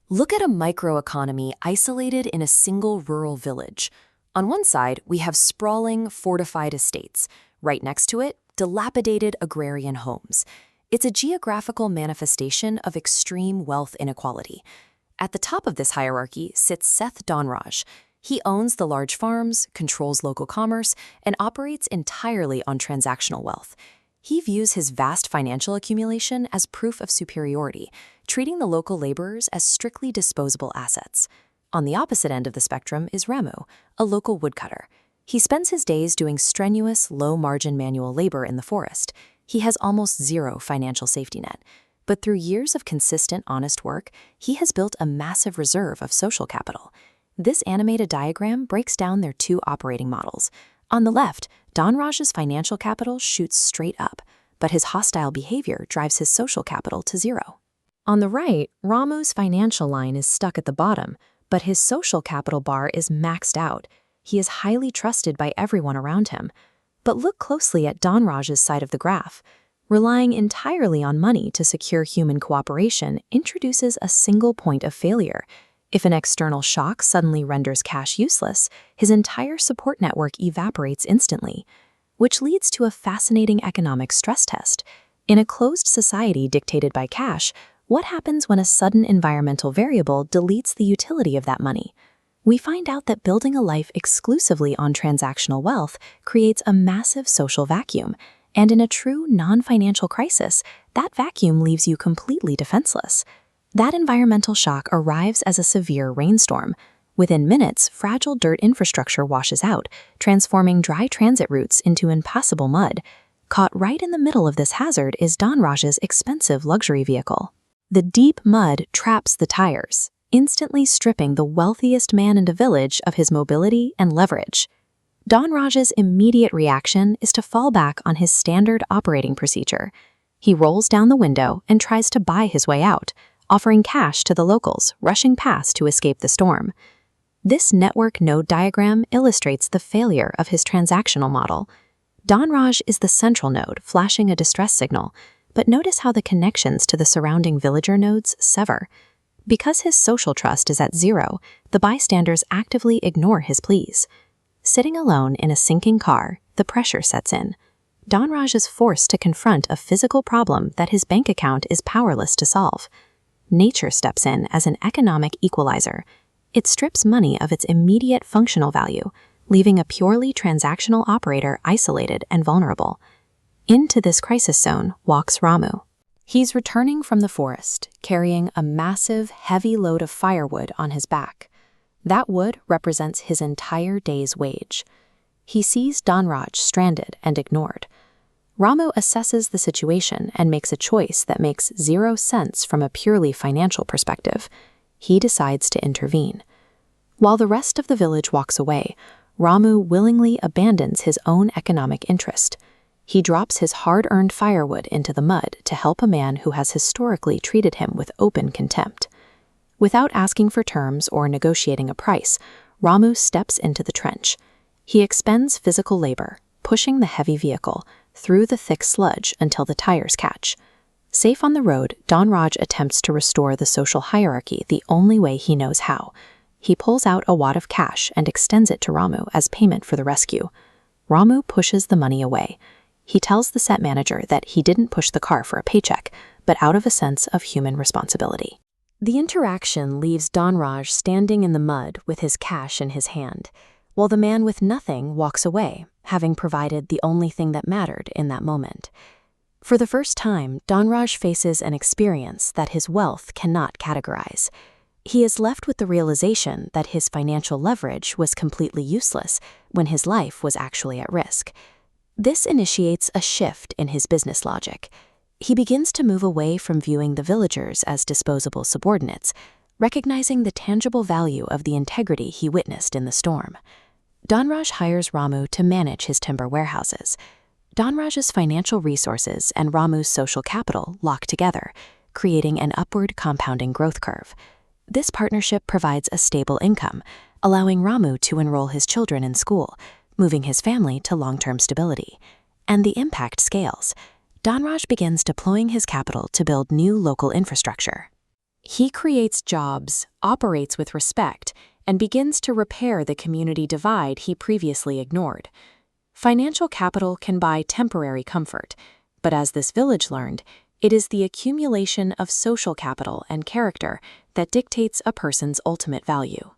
Look at a microeconomy isolated in a single rural village. On one side, we have sprawling, fortified estates. Right next to it, dilapidated agrarian homes. It's a geographical manifestation of extreme wealth inequality. At the top of this hierarchy sits Seth Donraj. He owns the large farms, controls local commerce, and operates entirely on transactional wealth. He views his vast financial accumulation as proof of superiority, treating the local laborers as strictly disposable assets. On the opposite end of the spectrum is Ramu, a local woodcutter. He spends his days doing strenuous, low-margin manual labor in the forest. He has almost zero financial safety net. But through years of consistent, honest work, he has built a massive reserve of social capital. This animated diagram breaks down their two operating models. On the left, Donraj's financial capital shoots straight up, but his hostile behavior drives his social capital to zero. On the right, Ramu's financial line is stuck at the bottom, but his social capital bar is maxed out. He is highly trusted by everyone around him. But look closely at Donraj's side of the graph. Relying entirely on money to secure human cooperation introduces a single point of failure. If an external shock suddenly renders cash useless, his entire support network evaporates instantly, which leads to a fascinating economic stress test. In a closed society dictated by cash, what happens when a sudden environmental variable deletes the utility of that money? We find out that building a life exclusively on transactional wealth creates a massive social vacuum, and in a true non-financial crisis, that vacuum leaves you completely defenseless. That environmental shock arrives as a severe rainstorm. Within minutes, fragile dirt infrastructure washes out, transforming dry transit routes into impassable mud. Caught right in the middle of this hazard is Donraj's expensive luxury vehicle. The deep mud traps the tires, instantly stripping the wealthiest man in the village of his mobility and leverage. Donraj's immediate reaction is to fall back on his standard operating procedure. He rolls down the window and tries to buy his way out, offering cash to the locals rushing past to escape the storm. This network node diagram illustrates the failure of his transactional model. Donraj is the central node, flashing a distress signal, but notice how the connections to the surrounding villager nodes sever. Because his social trust is at zero, the bystanders actively ignore his pleas. Sitting alone in a sinking car, the pressure sets in. Donraj is forced to confront a physical problem that his bank account is powerless to solve. Nature steps in as an economic equalizer. It strips money of its immediate functional value, leaving a purely transactional operator isolated and vulnerable. Into this crisis zone walks Ramu. He's returning from the forest, carrying a massive, heavy load of firewood on his back. That wood represents his entire day's wage. He sees Donraj stranded and ignored. Ramu assesses the situation and makes a choice that makes zero sense from a purely financial perspective. He decides to intervene. While the rest of the village walks away, Ramu willingly abandons his own economic interest. He drops his hard-earned firewood into the mud to help a man who has historically treated him with open contempt. Without asking for terms or negotiating a price, Ramu steps into the trench. He expends physical labor, pushing the heavy vehicle through the thick sludge until the tires catch. Safe on the road, Donraj attempts to restore the social hierarchy the only way he knows how. He pulls out a wad of cash and extends it to Ramu as payment for the rescue. Ramu pushes the money away. He tells the set manager that he didn't push the car for a paycheck, but out of a sense of human responsibility. The interaction leaves Donraj standing in the mud with his cash in his hand, while the man with nothing walks away, having provided the only thing that mattered in that moment. For the first time, Donraj faces an experience that his wealth cannot categorize. He is left with the realization that his financial leverage was completely useless when his life was actually at risk. This initiates a shift in his business logic. He begins to move away from viewing the villagers as disposable subordinates, recognizing the tangible value of the integrity he witnessed in the storm. Donraj hires Ramu to manage his timber warehouses. Donraj's financial resources and Ramu's social capital lock together, creating an upward compounding growth curve. This partnership provides a stable income, allowing Ramu to enroll his children in school, moving his family to long-term stability. And the impact scales. Donraj begins deploying his capital to build new local infrastructure. He creates jobs, operates with respect, and begins to repair the community divide he previously ignored. Financial capital can buy temporary comfort, but as this village learned, it is the accumulation of social capital and character that dictates a person's ultimate value.